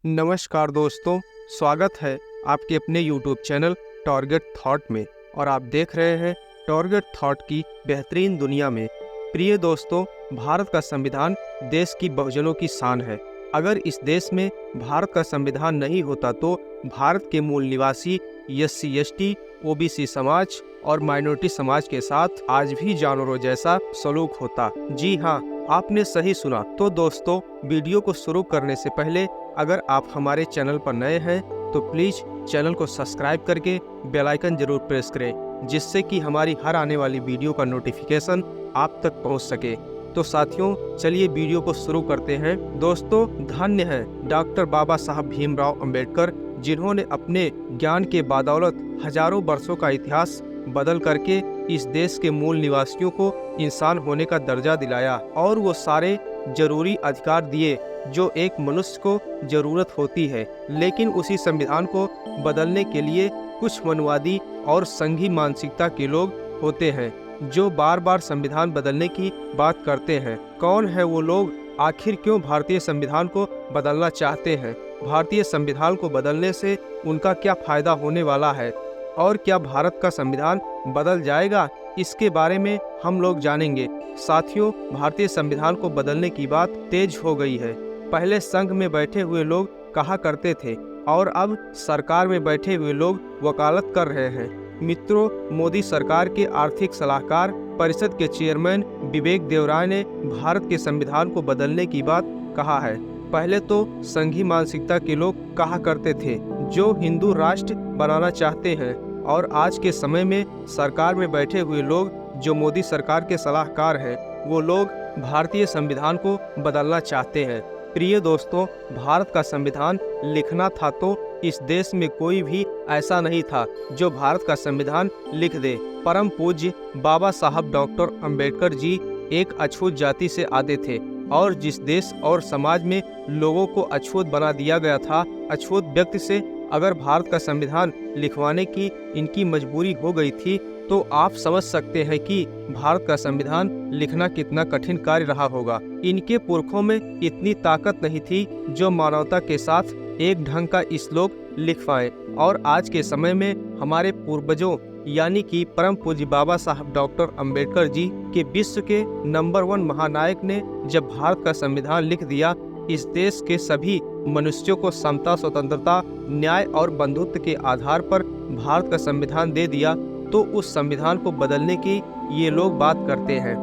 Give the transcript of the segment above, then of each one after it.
नमस्कार दोस्तों, स्वागत है आपके अपने YouTube चैनल टारगेट थॉट में और आप देख रहे हैं टारगेट थॉट की बेहतरीन दुनिया में। प्रिय दोस्तों, भारत का संविधान देश की बहुजनों की शान है। अगर इस देश में भारत का संविधान नहीं होता तो भारत के मूल निवासी SC ST OBC समाज और माइनॉरिटी समाज के साथ आज भी जानवरों जैसा सलूक होता। जी हाँ, आपने सही सुना। तो दोस्तों, वीडियो को शुरू करने से पहले अगर आप हमारे चैनल पर नए हैं तो प्लीज़ चैनल को सब्सक्राइब करके बेल आइकन जरूर प्रेस करें, जिससे कि हमारी हर आने वाली वीडियो का नोटिफिकेशन आप तक पहुंच सके। तो साथियों, चलिए वीडियो को शुरू करते हैं। दोस्तों, धन्य है डॉक्टर बाबा साहब भीमराव अंबेडकर, जिन्होंने अपने ज्ञान के बदौलत हजारों वर्षों का इतिहास बदल करके इस देश के मूल निवासियों को इंसान होने का दर्जा दिलाया और वो सारे जरूरी अधिकार दिए जो एक मनुष्य को जरूरत होती है। लेकिन उसी संविधान को बदलने के लिए कुछ मनुवादी और संघी मानसिकता के लोग होते हैं जो बार बार संविधान बदलने की बात करते हैं। कौन है वो लोग? आखिर क्यों भारतीय संविधान को बदलना चाहते हैं? भारतीय संविधान को बदलने से उनका क्या फायदा होने वाला है और क्या भारत का संविधान बदल जाएगा? इसके बारे में हम लोग जानेंगे। साथियों, भारतीय संविधान को बदलने की बात तेज हो गई है। पहले संघ में बैठे हुए लोग कहा करते थे और अब सरकार में बैठे हुए लोग वकालत कर रहे हैं। मित्रों, मोदी सरकार के आर्थिक सलाहकार परिषद के चेयरमैन विवेक देवराय ने भारत के संविधान को बदलने की बात कहा है। पहले तो संघी मानसिकता के लोग कहा करते थे जो हिंदू राष्ट्र बनाना चाहते हैं, और आज के समय में सरकार में बैठे हुए लोग जो मोदी सरकार के सलाहकार हैं, वो लोग भारतीय संविधान को बदलना चाहते हैं। प्रिय दोस्तों, भारत का संविधान लिखना था तो इस देश में कोई भी ऐसा नहीं था जो भारत का संविधान लिख दे। परम पूज्य बाबा साहब डॉक्टर अंबेडकर जी एक अछूत जाति से आते थे और जिस देश और समाज में लोगों को अछूत बना दिया गया था, अछूत व्यक्ति से अगर भारत का संविधान लिखवाने की इनकी मजबूरी हो गई थी, तो आप समझ सकते हैं कि भारत का संविधान लिखना कितना कठिन कार्य रहा होगा। इनके पुरखों में इतनी ताकत नहीं थी जो मानवता के साथ एक ढंग का श्लोक लिख पाए, और आज के समय में हमारे पूर्वजों यानी कि परम पूज्य बाबा साहब डॉक्टर अंबेडकर जी के विश्व के नंबर 1 महानायक ने जब भारत का संविधान लिख दिया, इस देश के सभी मनुष्यों को समता, स्वतंत्रता, न्याय और बंधुत्व के आधार पर भारत का संविधान दे दिया, तो उस संविधान को बदलने की ये लोग बात करते हैं।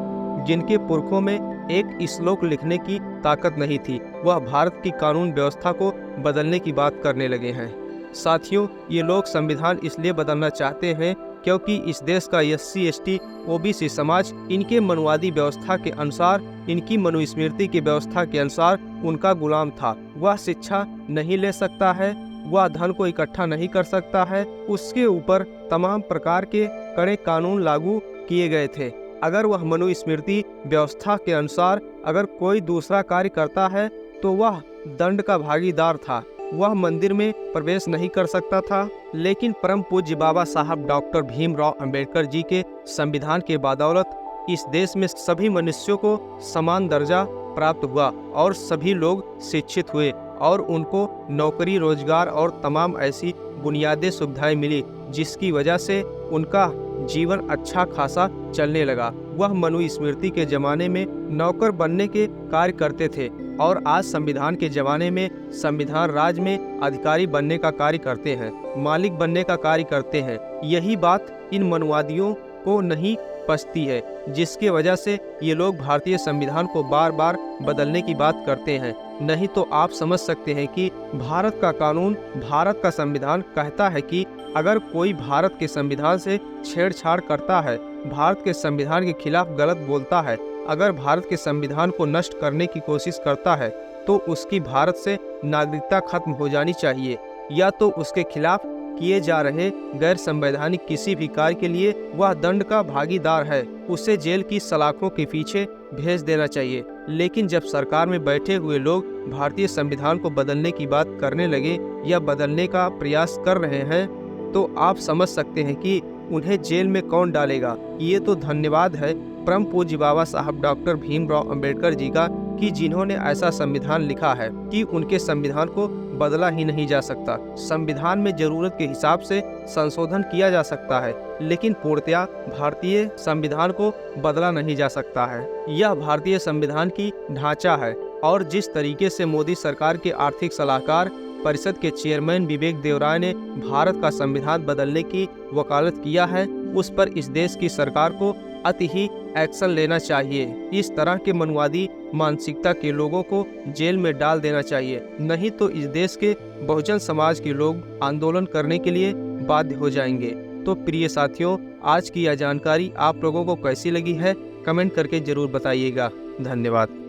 जिनके पुरखों में एक श्लोक लिखने की ताकत नहीं थी, वह भारत की कानून व्यवस्था को बदलने की बात करने लगे हैं। साथियों, ये लोग संविधान इसलिए बदलना चाहते हैं क्योंकि इस देश का SC ST OBC समाज इनके मनुवादी व्यवस्था के अनुसार, इनकी मनुस्मृति की व्यवस्था के अनुसार उनका गुलाम था। वह शिक्षा नहीं ले सकता है, वह धन को इकट्ठा नहीं कर सकता है, उसके ऊपर तमाम प्रकार के कड़े कानून लागू किए गए थे। अगर वह मनुस्मृति व्यवस्था के अनुसार अगर कोई दूसरा कार्य करता है तो वह दंड का भागीदार था, वह मंदिर में प्रवेश नहीं कर सकता था। लेकिन परम पूज्य बाबा साहब डॉक्टर भीमराव अंबेडकर जी के संविधान के बदौलत इस देश में सभी मनुष्यों को समान दर्जा प्राप्त हुआ और सभी लोग शिक्षित हुए और उनको नौकरी, रोजगार और तमाम ऐसी बुनियादी सुविधाएं मिली, जिसकी वजह से उनका जीवन अच्छा खासा चलने लगा। वह मनुस्मृति के जमाने में नौकर बनने के कार्य करते थे और आज संविधान के जमाने में संविधान राज में अधिकारी बनने का कार्य करते हैं, मालिक बनने का कार्य करते हैं। यही बात इन मनुवादियों को नहीं पचती है, जिसके वजह से ये लोग भारतीय संविधान को बार बार बदलने की बात करते हैं। नहीं तो आप समझ सकते हैं कि भारत का कानून, भारत का संविधान कहता है कि अगर कोई भारत के संविधान से छेड़छाड़ करता है, भारत के संविधान के खिलाफ गलत बोलता है, अगर भारत के संविधान को नष्ट करने की कोशिश करता है, तो उसकी भारत से नागरिकता खत्म हो जानी चाहिए, या तो उसके खिलाफ किए जा रहे गैर संवैधानिक किसी भी कार्य के लिए वह दंड का भागीदार है, उसे जेल की सलाखों के पीछे भेज देना चाहिए। लेकिन जब सरकार में बैठे हुए लोग भारतीय संविधान को बदलने की बात करने लगे या बदलने का प्रयास कर रहे हैं, तो आप समझ सकते हैं कि उन्हें जेल में कौन डालेगा। ये तो धन्यवाद है परम पूज्य बाबा साहब डॉक्टर भीमराव अंबेडकर जी का कि जिन्होंने ऐसा संविधान लिखा है कि उनके संविधान को बदला ही नहीं जा सकता। संविधान में जरूरत के हिसाब से संशोधन किया जा सकता है, लेकिन पूर्णतया भारतीय संविधान को बदला नहीं जा सकता है। यह भारतीय संविधान की ढांचा है और जिस तरीके से मोदी सरकार के आर्थिक सलाहकार परिषद के चेयरमैन विवेक देवराय ने भारत का संविधान बदलने की वकालत किया है, उस पर इस देश की सरकार को अति ही एक्शन लेना चाहिए। इस तरह के मनुवादी मानसिकता के लोगों को जेल में डाल देना चाहिए, नहीं तो इस देश के बहुजन समाज के लोग आंदोलन करने के लिए बाध्य हो जाएंगे। तो प्रिय साथियों, आज की यह जानकारी आप लोगों को कैसी लगी है, कमेंट करके जरूर बताइएगा। धन्यवाद।